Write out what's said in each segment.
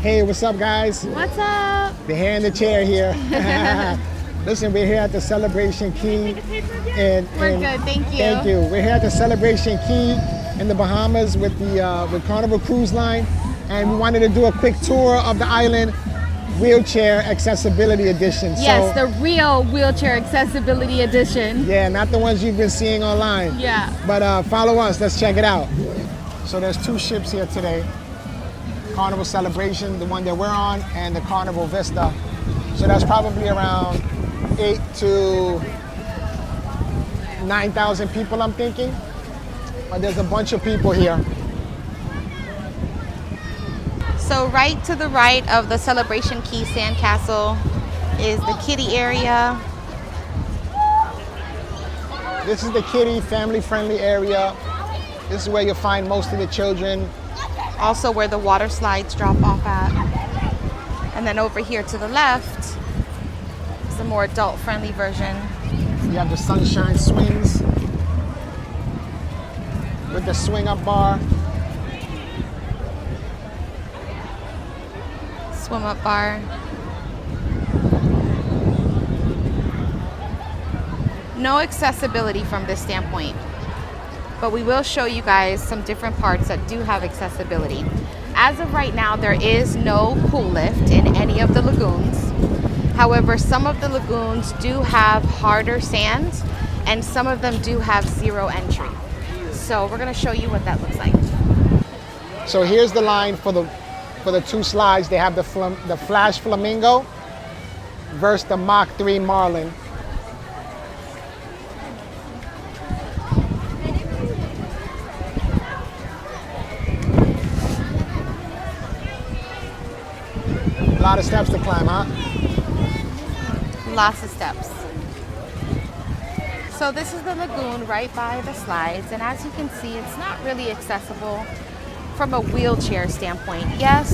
Hey, what's up, guys? What's up? The hair in the chair here. Listen, we're here at the Celebration Key. We're good, thank you. Thank you. We're here at the Celebration Key in the Bahamas with Carnival Cruise Line, and we wanted to do a quick tour of the island, wheelchair accessibility edition. Yes, the real wheelchair accessibility edition. Yeah, not the ones you've been seeing online. Yeah. But follow us, let's check it out. So there's two ships here today. Carnival Celebration, the one that we're on, and the Carnival Vista. So that's probably around 8 to 9,000 people, I'm thinking. But there's a bunch of people here. So right to the right of the Celebration Key Sandcastle is the kiddie area. This is the kiddie family-friendly area. This is where you'll find most of the children. Also where the water slides drop off at. And then over here to the left is the more adult-friendly version. You have the sunshine swings with the swing-up bar. Swim-up bar. No accessibility from this standpoint, but we will show you guys some different parts that do have accessibility. As of right now, there is no pool lift in any of the lagoons. However, some of the lagoons do have harder sand, and some of them do have zero entry. So we're gonna show you what that looks like. So here's the line for the two slides. They have the Flash Flamingo versus the Mach 3 Marlin. A lot of steps to climb, huh? Lots of steps. So this is the lagoon right by the slides, and as you can see, it's not really accessible from a wheelchair standpoint. Yes,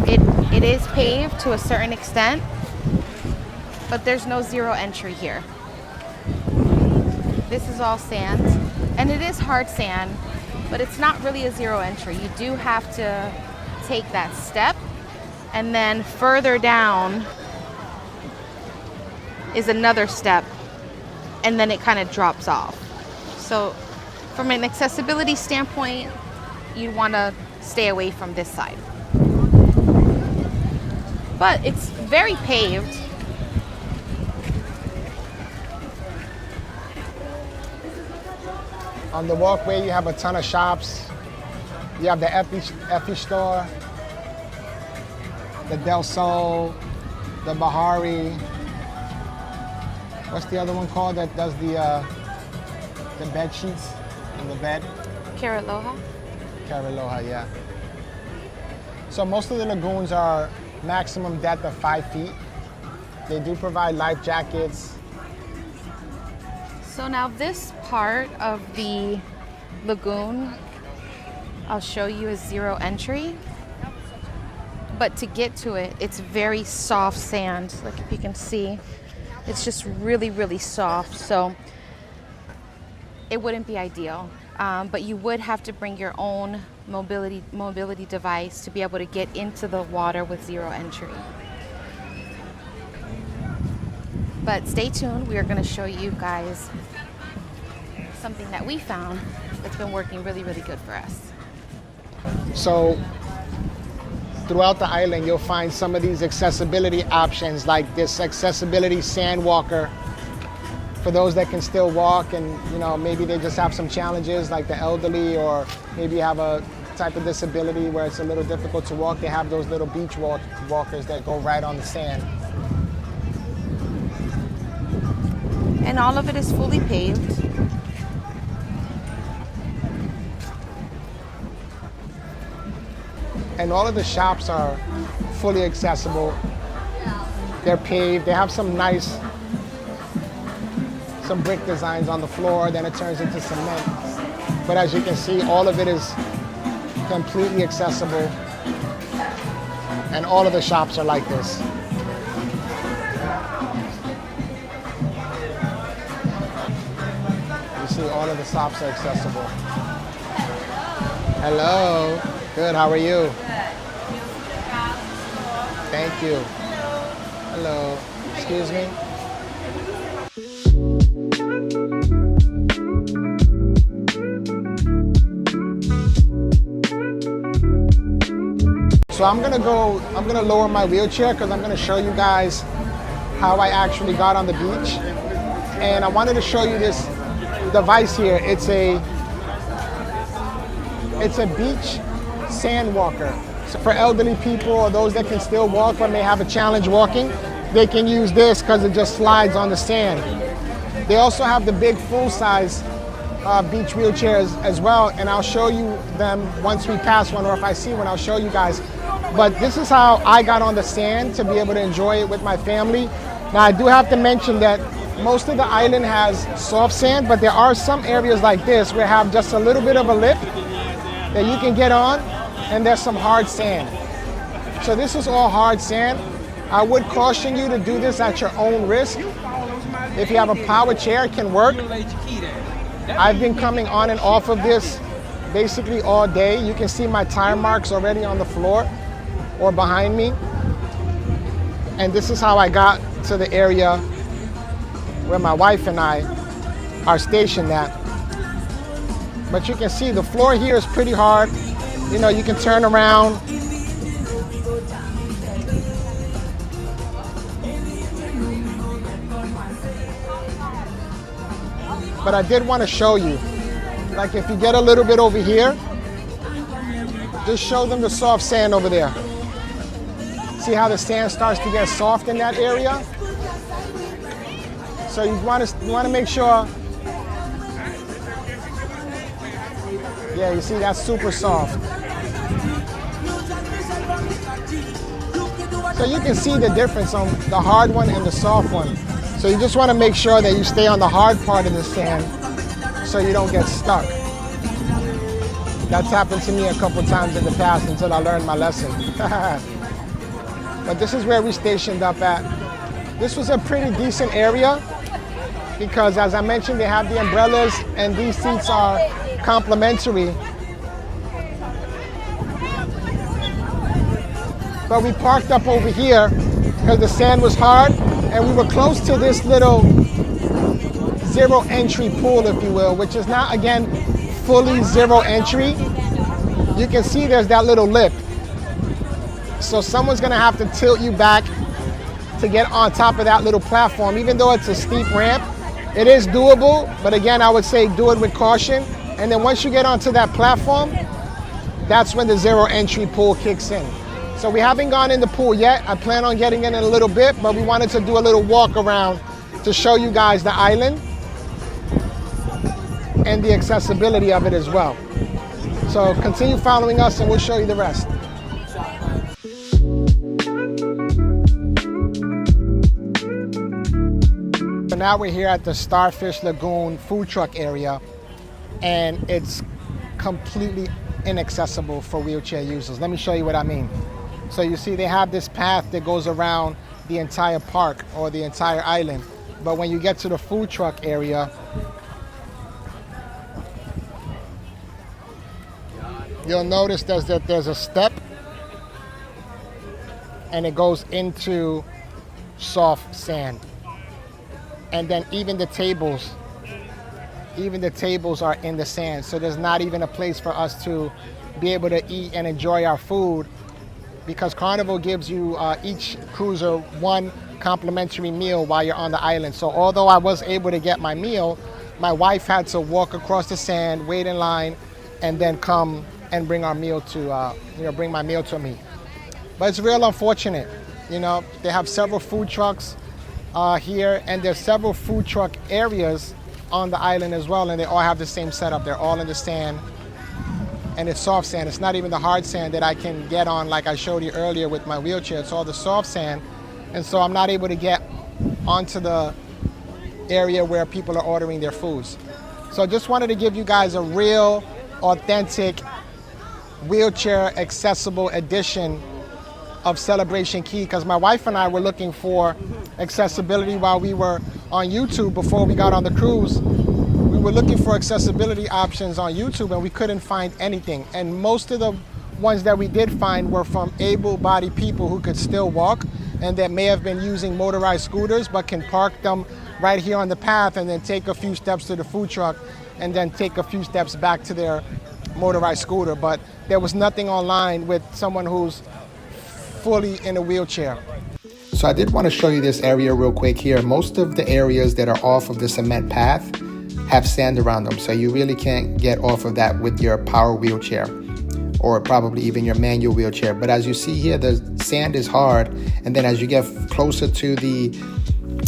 it is paved to a certain extent, but there's no zero entry here. This is all sand, and it is hard sand, but it's not really a zero entry. You do have to take that step, and then further down is another step, and then it kind of drops off. So from an accessibility standpoint, you want to stay away from this side. But it's very paved. On the walkway, you have a ton of shops. You have the Effie store, the Del Sol, the Bahari. What's the other one called that does the bed sheets in the bed? Caraloha. Caraloha, yeah. So most of the lagoons are maximum depth of 5 feet. They do provide life jackets. So now this part of the lagoon, I'll show you, is zero entry. But to get to it, it's very soft sand. Like if you can see, it's just really, really soft. So it wouldn't be ideal. But you would have to bring your own mobility device to be able to get into the water with zero entry. But stay tuned. We are going to show you guys something that we found that's been working really, really good for us. So throughout the island, you'll find some of these accessibility options, like this accessibility sand walker for those that can still walk, and maybe they just have some challenges, like the elderly, or maybe have a type of disability where it's a little difficult to walk. They have those little beach walkers that go right on the sand. And all of it is fully paved. And all of the shops are fully accessible. They're paved. They have some brick designs on the floor, then it turns into cement. But as you can see, all of it is completely accessible. And all of the shops are like this. You see, all of the shops are accessible. Hello. Good, how are you? Good. Thank you. Hello. Excuse me. So I'm gonna lower my wheelchair because I'm gonna show you guys how I actually got on the beach. And I wanted to show you this device here. It's a beach sand walker. So for elderly people or those that can still walk but may have a challenge walking, they can use this because it just slides on the sand. They also have the big full-size beach wheelchairs as well, and I'll show you them once we pass one, or if I see one, I'll show you guys. But this is how I got on the sand to be able to enjoy it with my family. Now I do have to mention that most of the island has soft sand, but there are some areas like this where have just a little bit of a lip that you can get on, and there's some hard sand. So this is all hard sand. I would caution you to do this at your own risk. If you have a power chair, it can work. I've been coming on and off of this basically all day. You can see my tire marks already on the floor or behind me. And this is how I got to the area where my wife and I are stationed at. But you can see the floor here is pretty hard. You know, you can turn around. But I did want to show you, like if you get a little bit over here, just show them the soft sand over there. See how the sand starts to get soft in that area? So you want to make sure. Yeah, you see that's super soft. So you can see the difference on the hard one and the soft one. So you just want to make sure that you stay on the hard part of the sand so you don't get stuck. That's happened to me a couple times in the past until I learned my lesson. But this is where we stationed up at. This was a pretty decent area because, as I mentioned, they have the umbrellas and these seats are complimentary. But we parked up over here because the sand was hard, and we were close to this little zero entry pool, if you will, which is not, again, fully zero entry. You can see there's that little lip. So someone's gonna have to tilt you back to get on top of that little platform. Even though it's a steep ramp, it is doable, but again, I would say do it with caution. And then once you get onto that platform, that's when the zero entry pool kicks in. So we haven't gone in the pool yet. I plan on getting in a little bit, but we wanted to do a little walk around to show you guys the island and the accessibility of it as well. So continue following us and we'll show you the rest. So now we're here at the Starfish Lagoon food truck area, and it's completely inaccessible for wheelchair users. Let me show you what I mean. So you see they have this path that goes around the entire park or the entire island. But when you get to the food truck area, you'll notice that there's a step and it goes into soft sand. And then even the tables are in the sand. So there's not even a place for us to be able to eat and enjoy our food, because Carnival gives you each cruiser one complimentary meal while you're on the island. So although I was able to get my meal, my wife had to walk across the sand, wait in line, and then come and bring our meal to, bring my meal to me. But it's real unfortunate. You know, they have several food trucks here, and there's several food truck areas on the island as well, and they all have the same setup. They're all in the sand, and it's soft sand. It's not even the hard sand that I can get on like I showed you earlier with my wheelchair. It's all the soft sand, and so I'm not able to get onto the area where people are ordering their foods. So I just wanted to give you guys a real, authentic, wheelchair accessible edition of Celebration Key, because my wife and I were looking for accessibility while we were on YouTube before we got on the cruise. We were looking for accessibility options on YouTube and we couldn't find anything. And most of the ones that we did find were from able-bodied people who could still walk and that may have been using motorized scooters but can park them right here on the path and then take a few steps to the food truck and then take a few steps back to their motorized scooter. But there was nothing online with someone who's fully in a wheelchair. So I did want to show you this area real quick here. Most of the areas that are off of the cement path have sand around them, so you really can't get off of that with your power wheelchair or probably even your manual wheelchair. But as you see here, the sand is hard, and then as you get closer to the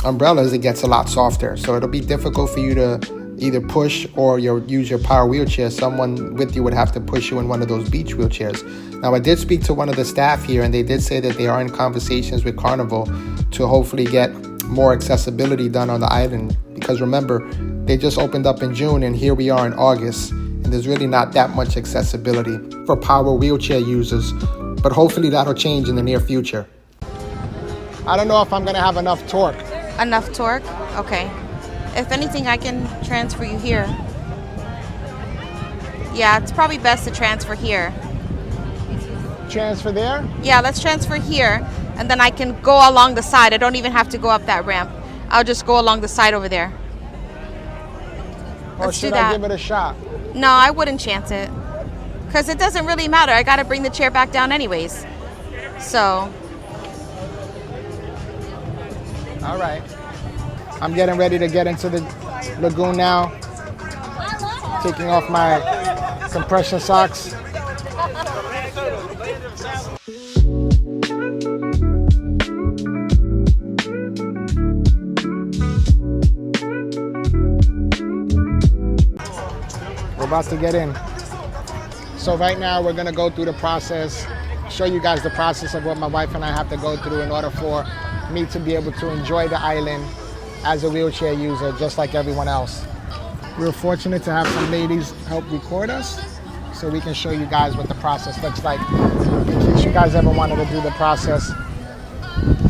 umbrellas, it gets a lot softer. So it'll be difficult for you to either push or use your power wheelchair. Someone with you would have to push you in one of those beach wheelchairs. Now, I did speak to one of the staff here, and they did say that they are in conversations with Carnival to hopefully get more accessibility done on the island. Because remember, they just opened up in June, and here we are in August, and there's really not that much accessibility for power wheelchair users. But hopefully that'll change in the near future. I don't know if I'm gonna have enough torque. Enough torque? Okay. If anything, I can transfer you here. Yeah, it's probably best to transfer here. Transfer there? Yeah, let's transfer here, and then I can go along the side. I don't even have to go up that ramp. I'll just go along the side over there. Or should I give it a shot? No, I wouldn't chance it. Because it doesn't really matter. I got to bring the chair back down anyways. So. All right. I'm getting ready to get into the lagoon now. Taking off my compression socks. We're about to get in. So right now we're gonna go through the process, show you guys the process of what my wife and I have to go through in order for me to be able to enjoy the island as a wheelchair user, just like everyone else. We're fortunate to have some ladies help record us so we can show you guys what the process looks like in case you guys ever wanted to do the process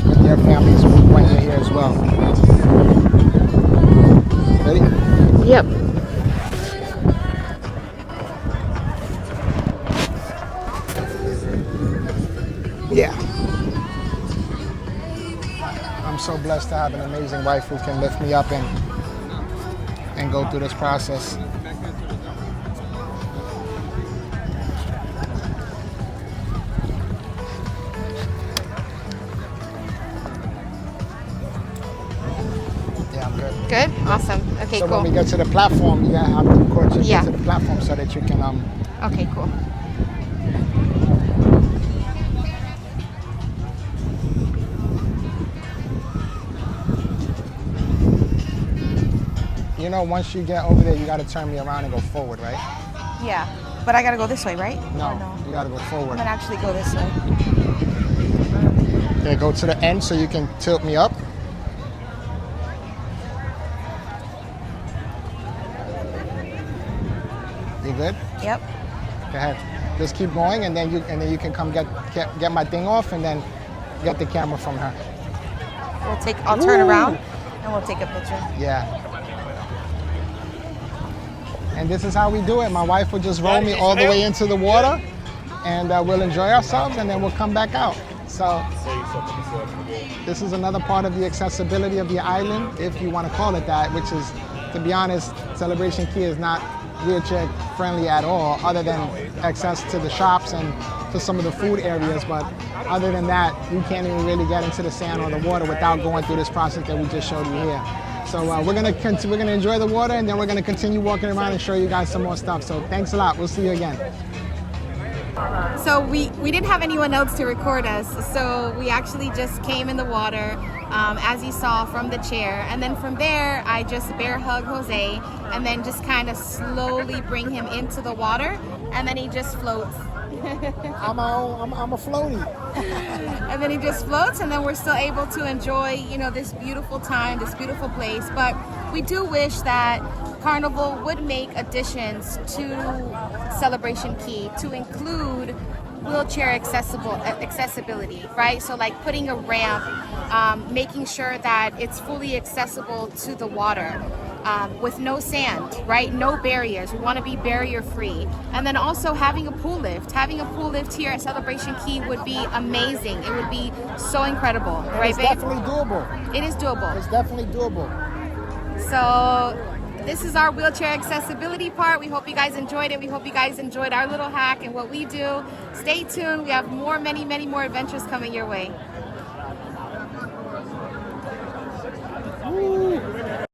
with your families when you're here as well. Ready? Yep. Yeah. I'm so blessed to have an amazing wife who can lift me up and go through this process. Yeah, I'm good. Good? Awesome. Okay, so cool. when we get to the platform, you have to record to get to the platform so that you can Okay, cool. You know, once you get over there, you got to turn me around and go forward, right? Yeah, but I gotta go this way, right? No, you got to go I'm forward. gonna actually go this way. Okay, go to the end so you can tilt me up. You good? Yep. Go ahead. Just keep going, and then you can come get my thing off, and then get the camera from her. I'll turn around and we'll take a picture. Yeah. And this is how we do it. My wife will just roll me all the way into the water, and we'll enjoy ourselves, and then we'll come back out. So this is another part of the accessibility of the island, if you want to call it that, which is, to be honest, Celebration Key is not wheelchair friendly at all, other than access to the shops and to some of the food areas. But other than that, you can't even really get into the sand or the water without going through this process that we just showed you here. So we're gonna enjoy the water, and then we're gonna continue walking around and show you guys some more stuff. So thanks a lot. We'll see you again. So we didn't have anyone else to record us, so we actually just came in the water, as you saw, from the chair, and then from there I just bear hug Jose, and then just kind of slowly bring him into the water, and then he just floats. I'm a floaty. And then he just floats, and then we're still able to enjoy, this beautiful time, this beautiful place. But we do wish that Carnival would make additions to Celebration Key to include wheelchair accessibility, right? So like putting a ramp, making sure that it's fully accessible to the water. with no sand, right? No barriers. We want to be barrier free. And then also having a pool lift. Having a pool lift here at Celebration Key would be amazing. It would be so incredible, right, It's babe? definitely doable. It is doable. It's definitely doable. So this is our wheelchair accessibility part. We hope you guys enjoyed it. We hope you guys enjoyed our little hack and what we do. Stay tuned. We have many more adventures coming your way. Woo.